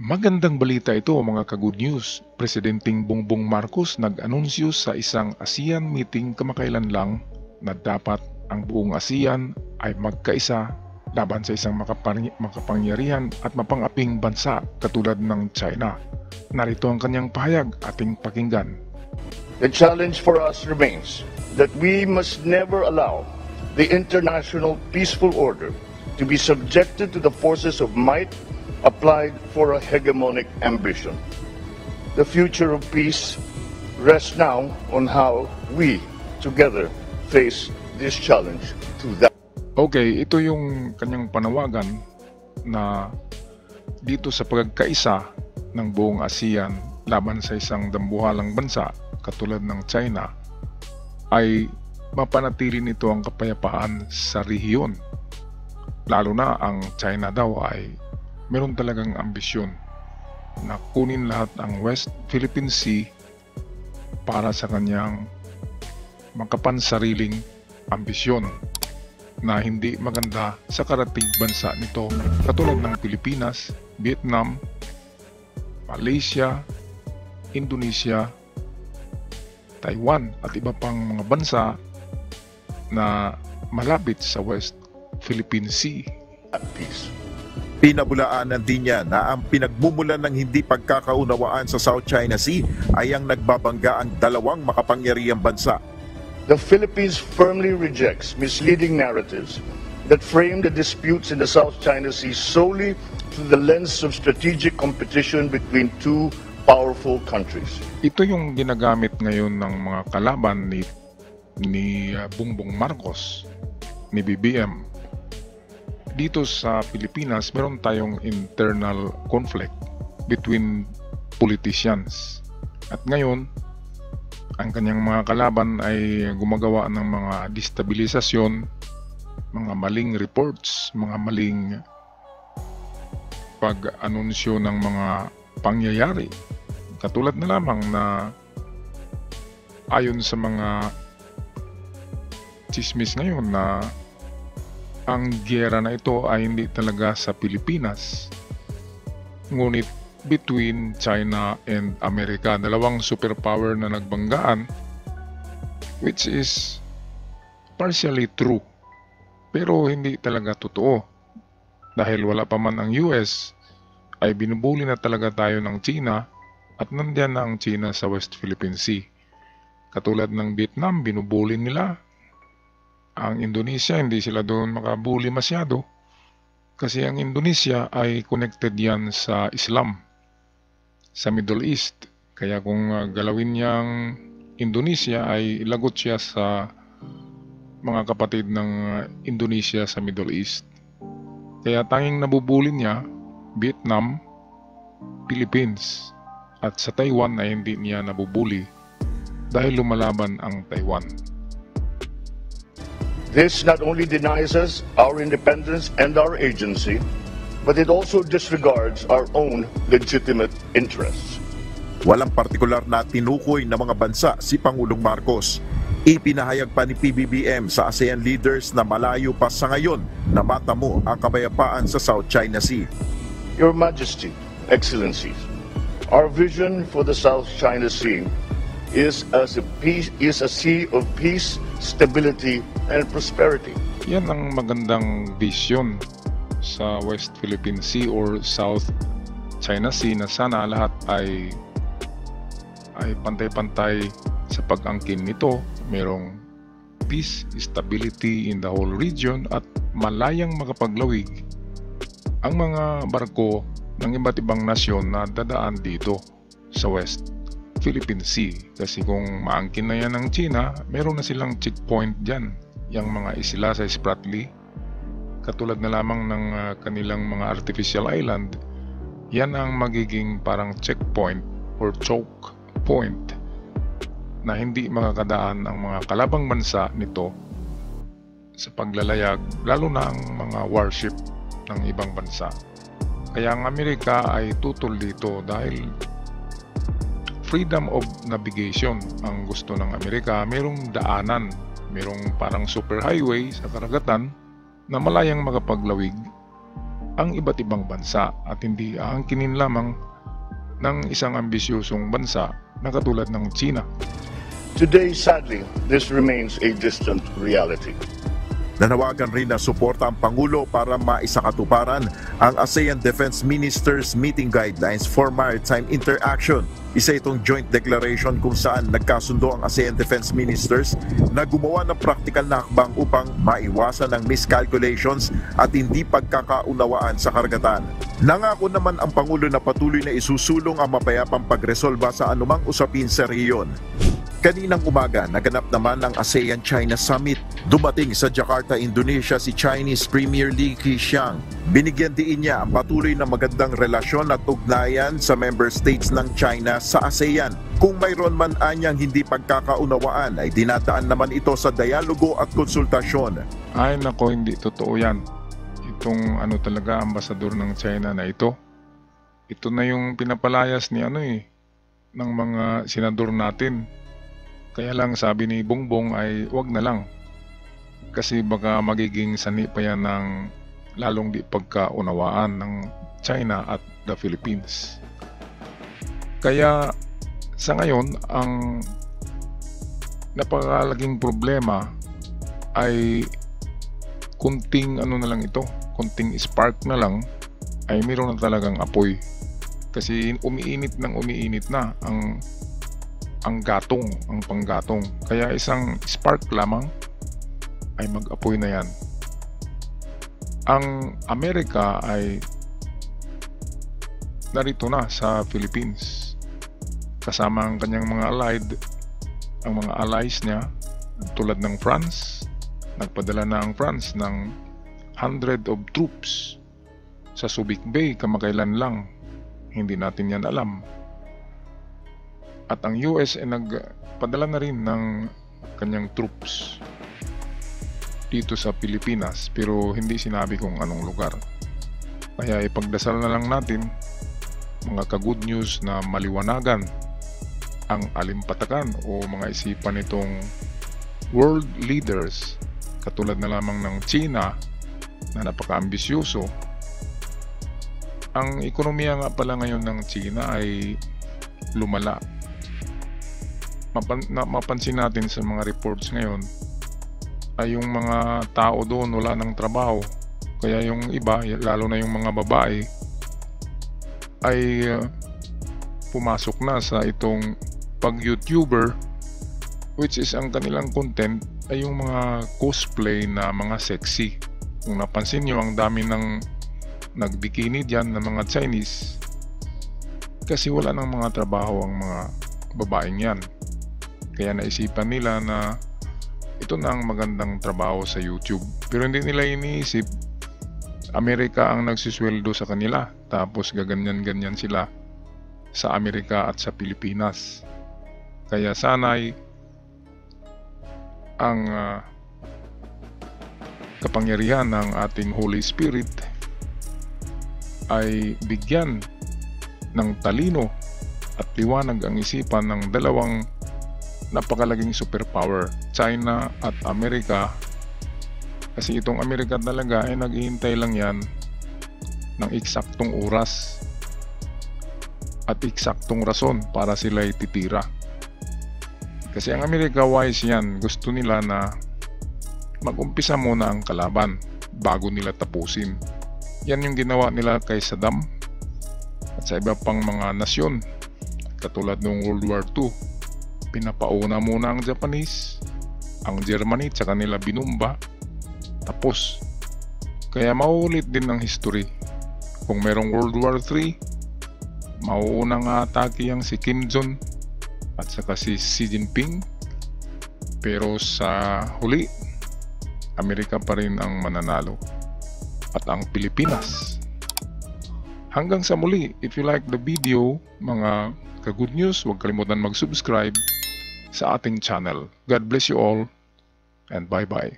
Magandang balita ito mga ka-good news. Presidenteng Bongbong Marcos nag-anunsyo sa isang ASEAN meeting kamakailan lang na dapat ang buong ASEAN ay magkaisa laban sa isang makapangyarihan at mapang-aping bansa katulad ng China. Narito ang kanyang pahayag, ating pakinggan. The challenge for us remains that we must never allow the international peaceful order to be subjected to the forces of might applied for a hegemonic ambition. The future of peace rests now on how we together face this challenge to that. Okay, ito yung kanyang panawagan na dito sa pagkakaisa ng buong ASEAN laban sa isang dambuhalang bansa katulad ng China ay mapanatili nito ang kapayapaan sa rehiyon. Lalo na ang China daw ay meron talagang ambisyon na kunin lahat ang West Philippine Sea para sa kanyang makapansariling ambisyon na hindi maganda sa karatig bansa nito katulad ng Pilipinas, Vietnam, Malaysia, Indonesia, Taiwan at iba pang mga bansa na malapit sa West Philippine Sea. Peace. Pinabulaanan din niya na ang pinagmumulan ng hindi pagkakaunawaan sa South China Sea ay ang nagbabangga ang dalawang makapangyarihang bansa. The Philippines firmly rejects misleading narratives that frame the disputes in the South China Sea solely through the lens of strategic competition between two powerful countries. Ito yung ginagamit ngayon ng mga kalaban ni Bongbong Marcos, ni BBM. Dito sa Pilipinas, meron tayong internal conflict between politicians. At ngayon, ang kanyang mga kalaban ay gumagawa ng mga destabilisasyon, mga maling reports, mga maling pag-anunsyo ng mga pangyayari. Katulad na lamang na ayon sa mga chismis ngayon na ang giyera na ito ay hindi talaga sa Pilipinas, ngunit between China and Amerika, dalawang superpower na nagbanggaan, which is partially true pero hindi talaga totoo dahil wala pa man ang US ay binubuli na talaga tayo ng China at nandiyan na ang China sa West Philippine Sea. Katulad ng Vietnam, binubuli nila ang Indonesia, hindi sila doon makabuli masyado kasi ang Indonesia ay connected yan sa Islam, sa Middle East. Kaya kung galawin niyang Indonesia ay lagot siya sa mga kapatid ng Indonesia sa Middle East. Kaya tanging nabubuli niya Vietnam, Philippines at sa Taiwan ay hindi niya nabubuli dahil lumalaban ang Taiwan. This not only denies us our independence and our agency, but it also disregards our own legitimate interests. Walang partikular na tinukoy na mga bansa si Pangulong Marcos. Ipinahayag pa ni PBBM sa ASEAN leaders na malayo pa sa ngayon na matamo ang kapayapaan sa South China Sea. Your Majesty, Excellencies, our vision for the South China Sea is a sea of peace, stability, and prosperity. Yan ang magandang vision sa West Philippine Sea or South China Sea na sana lahat ay pantay-pantay sa pag-angkin nito. Merong peace, stability in the whole region at malayang makapaglawig ang mga barko ng iba't ibang nasyon na dadaan dito sa West Philippine Sea. Kasi kung maangkin na yan ng China, meron na silang checkpoint dyan. Yung mga isla sa Spratly, katulad na lamang ng kanilang mga artificial island, yan ang magiging parang checkpoint or choke point na hindi makakadaan ang mga kalabang bansa nito sa paglalayag, lalo na ang mga warship ng ibang bansa. Kaya ang Amerika ay tutol dito dahil freedom of navigation ang gusto ng Amerika. Merong daanan, merong parang superhighway sa karagatan na malayang makapaglawig ang iba't ibang bansa at hindi aangkinin lamang ng isang ambisyosong bansa na katulad ng China. Today, sadly, this remains a distant reality. Nanawagan rin na suporta ang Pangulo para maisakatuparan ang ASEAN Defense Ministers Meeting Guidelines for Maritime Interaction. Isa itong joint declaration kung saan nagkasundo ang ASEAN Defense Ministers na gumawa ng praktikal na hakbang upang maiwasan ang miscalculations at hindi pagkakaunawaan sa karagatan. Nangako naman ang Pangulo na patuloy na isusulong ang mapayapang pagresolba sa anumang usapin sa rehiyon. Kaninang umaga, naganap naman ang ASEAN-China Summit. Dumating sa Jakarta, Indonesia si Chinese Premier Li Keqiang. Binigyan diin niya ang patuloy na magandang relasyon at ugnayan sa member states ng China sa ASEAN. Kung mayroon man anyang hindi pagkakaunawaan ay dinadaan naman ito sa dialogo at konsultasyon. Ay nako, hindi totoo yan. Itong talaga ambasador ng China na ito. Ito na yung pinapalayas ni ng mga senador natin. Kaya lang sabi ni Bongbong ay wag na lang. Kasi baka magiging sani pa yan ng lalong di pagkaunawaan ng China at the Philippines. Kaya sa ngayon, ang napakalaging problema ay kunting na lang ito, kunting spark na lang ay mayroon na talagang apoy. Kasi umiinit na ang gatong, ang panggatong. Kaya isang spark lamang ay mag-apoy na yan. Ang Amerika ay narito na sa Philippines. Kasama ang kanyang mga ang mga allies niya tulad ng France. Nagpadala na ang France ng 100 of troops sa Subic Bay kamakailan lang. Hindi natin yan alam. At ang US ay nagpadala na rin ng kanyang troops dito sa Pilipinas, pero hindi sinabi kung anong lugar. Kaya ipagdasal na lang natin, mga ka-good news, na maliwanagan ang alimpatakan o mga isipan nitong world leaders katulad na lamang ng China na napaka-ambisyoso. Ang ekonomiya nga pala ngayon ng China ay lumala. Mapansin natin sa mga reports ngayon ay yung mga tao doon wala ng trabaho. Kaya yung iba, lalo na yung mga babae, ay pumasok na sa itong pag-YouTuber, which is ang kanilang content ay yung mga cosplay na mga sexy. Kung napansin nyo, ang dami ng nagbikini dyan na mga Chinese kasi wala ng mga trabaho ang mga babaeng yan. Kaya naisipan nila na ito na ang magandang trabaho sa YouTube. Pero hindi nila iniisip, Amerika ang nagsisweldo sa kanila. Tapos gaganyan-ganyan sila sa Amerika at sa Pilipinas. Kaya sana'y ang kapangyarihan ng ating Holy Spirit ay bigyan ng talino at liwanag ang isipan ng dalawang napakalaging superpower, China at Amerika. Kasi itong Amerika talaga ay naghihintay lang yan ng eksaktong oras at eksaktong rason para sila titira. Kasi ang Amerika wise yan, gusto nila na mag-umpisa muna ang kalaban bago nila tapusin. Yan yung ginawa nila kay Saddam at sa iba pang mga nasyon katulad ng World War II. Pinapauna muna ang Japanese, ang Germany, tsaka nila binumba. Tapos, kaya mauulit din ng history. Kung merong World War III, mauunang atake ang si Kim Jong at saka si Xi Jinping. Pero sa huli, Amerika pa rin ang mananalo at ang Pilipinas. Hanggang sa muli, if you like the video, mga ka-good news, huwag kalimutan mag-subscribe sa ating channel. God bless you all and bye-bye.